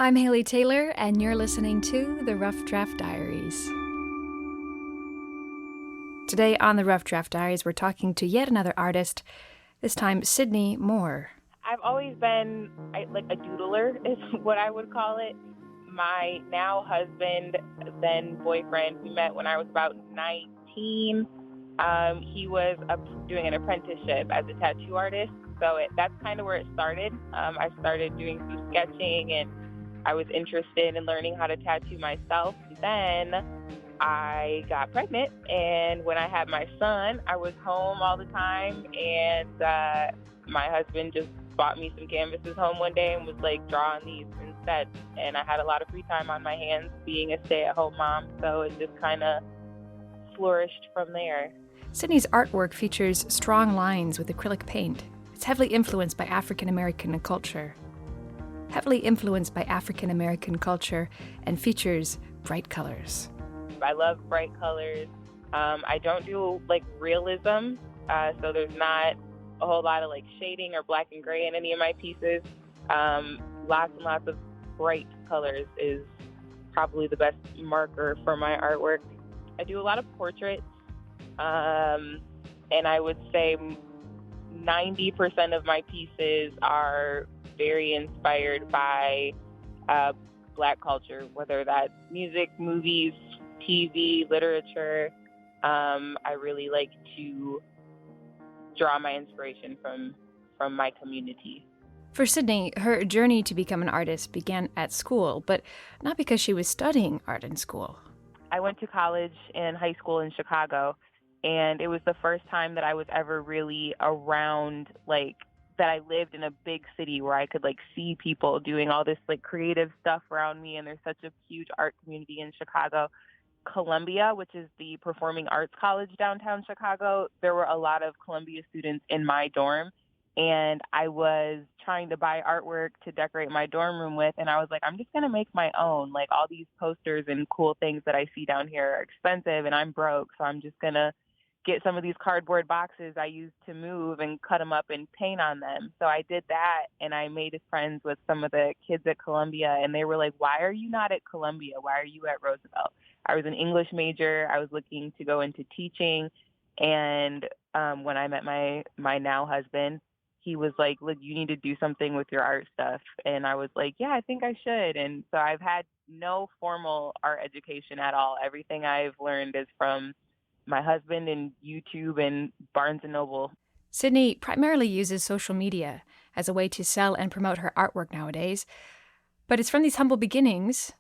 I'm Haley Taylor, and you're listening to the Rough Draft Diaries. Today on the Rough Draft Diaries, we're talking to yet another artist, this time Cydnee Moore. I've always been like a doodler is what I would call it. My now husband, then boyfriend, we met when I was about 19. He was doing an apprenticeship as a tattoo artist, so that's kind of where it started. I started doing some sketching, and I was interested in learning how to tattoo myself. Then I got pregnant, and when I had my son, I was home all the time, and my husband just bought me some canvases home one day and was like, draw on these instead. And I had a lot of free time on my hands being a stay-at-home mom, so it just kind of flourished from there. Cydnee's artwork features strong lines with acrylic paint. It's heavily influenced by African American culture. And features bright colors. I love bright colors. I don't do like realism, so there's not a whole lot of like shading or black and gray in any of my pieces. Lots and lots of bright colors is probably the best marker for my artwork. I do a lot of portraits, and I would say 90% of my pieces are very inspired by Black culture, whether that's music, movies, TV, literature. I really like to draw my inspiration from my community. For Cydnee, her journey to become an artist began at school, but not because she was studying art in school. I went to college and high school in Chicago, and it was the first time that I was ever really around, like, that I lived in a big city where I could, like, see people doing all this, like, creative stuff around me, and there's such a huge art community in Chicago. Columbia, which is the performing arts college downtown Chicago, there were a lot of Columbia students in my dorm, and I was trying to buy artwork to decorate my dorm room with, and I was like, I'm just going to make my own. Like, all these posters and cool things that I see down here are expensive, and I'm broke, so I'm just going to get some of these cardboard boxes I used to move and cut them up and paint on them. So I did that, and I made friends with some of the kids at Columbia, and they were like, why are you not at Columbia? Why are you at Roosevelt? I was an English major. I was looking to go into teaching, and when I met my now husband, he was like, look, you need to do something with your art stuff. And I was like, yeah, I think I should. And so I've had no formal art education at all. Everything I've learned is from my husband and YouTube and Barnes & Noble. Cydnee primarily uses social media as a way to sell and promote her artwork nowadays, but it's from these humble beginnings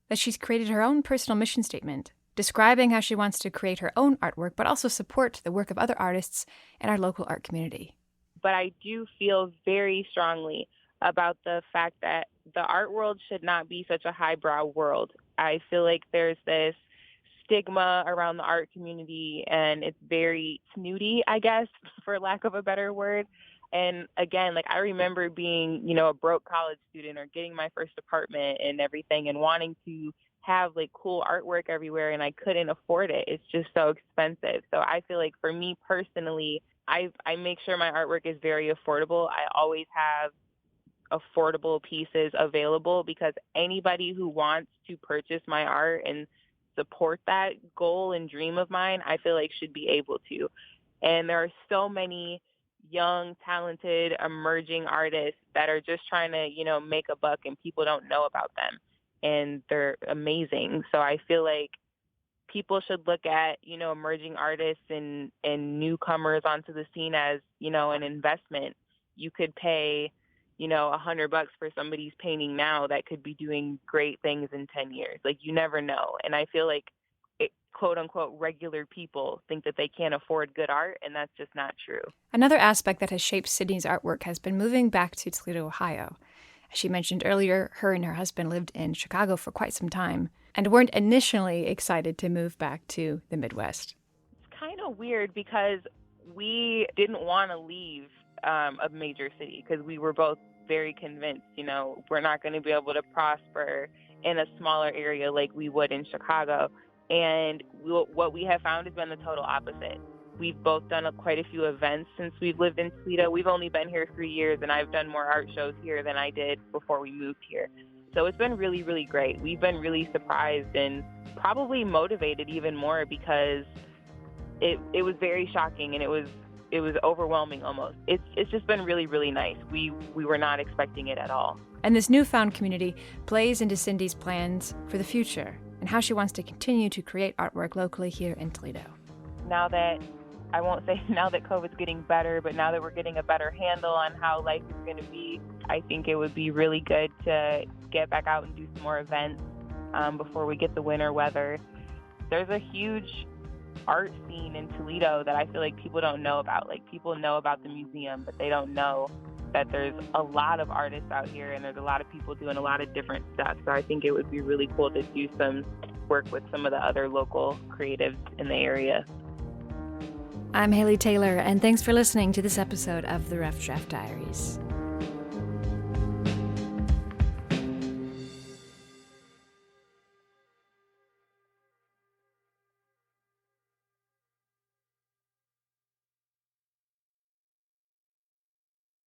that she's created her own personal mission statement, describing how she wants to create her own artwork, but also support the work of other artists in our local art community. But I do feel very strongly about the fact that the art world should not be such a highbrow world. I feel like there's this stigma around the art community, and it's very snooty, I guess, for lack of a better word. And again, like, I remember being, a broke college student or getting my first apartment and everything and wanting to have like cool artwork everywhere, and I couldn't afford it. It's just so expensive. So I feel like for me personally, I make sure my artwork is very affordable. I always have affordable pieces available because anybody who wants to purchase my art and support that goal and dream of mine, I feel like should be able to. And there are so many young, talented, emerging artists that are just trying to, make a buck, and people don't know about them. And they're amazing. So I feel like people should look at, emerging artists and newcomers onto the scene as, an investment. You could pay, $100 for somebody's painting now that could be doing great things in 10 years. Like, you never know. And I feel like quote unquote regular people think that they can't afford good art, and that's just not true. Another aspect that has shaped Cydnee's artwork has been moving back to Toledo, Ohio. As she mentioned earlier, her and her husband lived in Chicago for quite some time and weren't initially excited to move back to the Midwest. It's kind of weird because we didn't want to leave a major city because we were both very convinced, we're not going to be able to prosper in a smaller area like we would in Chicago. And what we have found has been the total opposite. We've both done quite a few events since we've lived in Toledo. We've only been here 3 years, and I've done more art shows here than I did before we moved here. So it's been really, really great. We've been really surprised and probably motivated even more because it was very shocking and it was overwhelming almost. It's just been really, really nice. We were not expecting it at all. And this newfound community plays into Cindy's plans for the future and how she wants to continue to create artwork locally here in Toledo. Now that, I won't say now that COVID's getting better, but now that we're getting a better handle on how life is going to be, I think it would be really good to get back out and do some more events before we get the winter weather. There's a huge art scene in Toledo that I feel like people don't know about. Like, people know about the museum, but they don't know that there's a lot of artists out here and there's a lot of people doing a lot of different stuff. So I think it would be really cool to do some work with some of the other local creatives in the area. I'm Haley Taylor, and thanks for listening to this episode of the Rough Draft Diaries.